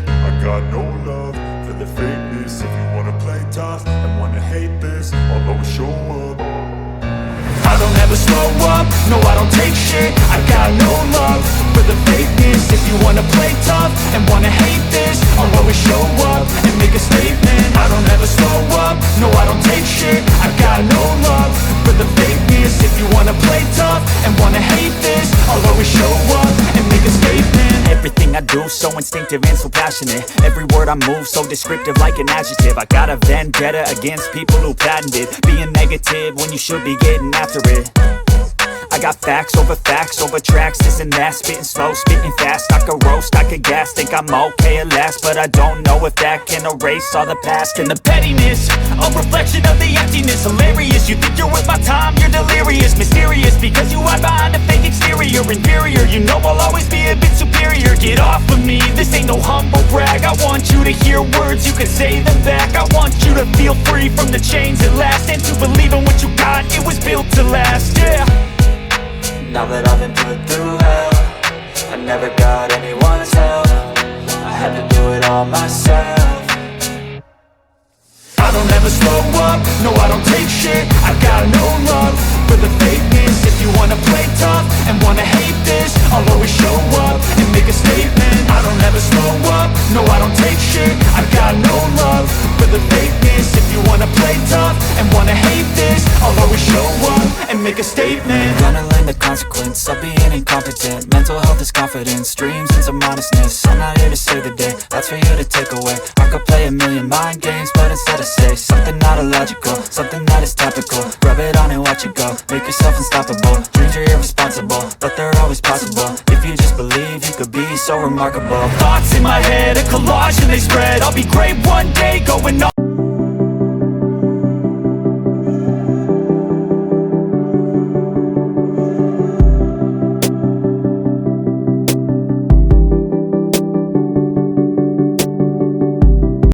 I got no love for the fakeness. If you wanna play tough and wanna hate this, I'll always show up. I don't ever slow up, no I don't take shit. I got no love for the fakeness. If you wanna play tough and wanna hate this, I'll always show up and make a statement. I don't ever slow up, no I don't take shit. I got no love for the fakeness. If you wanna play tough and wanna hate this, I'll always show up and make a statement. Everything I do so instinctive and so passionate. Every word I move so descriptive like an adjective. I got a vendetta against people who patented being negative when you should be getting after it. I got facts over tracks, this and that. Spitting slow, spitting fast. I could roast, I could gas. Think I'm okay at last, but I don't know if that can erase all the past. And the pettiness, a reflection of the emptiness. Hilarious, you think you're worth my time, you're delirious. Mysterious, because you hide behind a fake exterior. Inferior, you know I'll always be a bit superior. Get off of me, this ain't no humble brag. I want you to hear words, you can say them back. I want you to feel free from the chains at last, and to believe in what you got, it was built to last, yeah. Now that I've been put through hell, I never got anyone's help. I had to do it all myself. I don't ever slow up, no I don't take shit. I got no love for the fakeness. If you wanna play tough and wanna hate this, I'll always show up and make a statement. I don't ever slow up, no I don't take shit. I got no love for the fakeness. If you wanna play tough and wanna hate this, I'll always show up and make a statement. Gonna learn the consequence of being incompetent. Mental health is confidence, dreams and some modestness. I'm not here to save the day, that's for you to take away. I could play a million mind games, but instead I say something not illogical, something that is topical. Rub it on and watch it go, make yourself unstoppable. Dreams are irresponsible, but they're always possible. If you just believe, you could be so remarkable. Thoughts in my head, a collage and they spread. I'll be great one day, going on.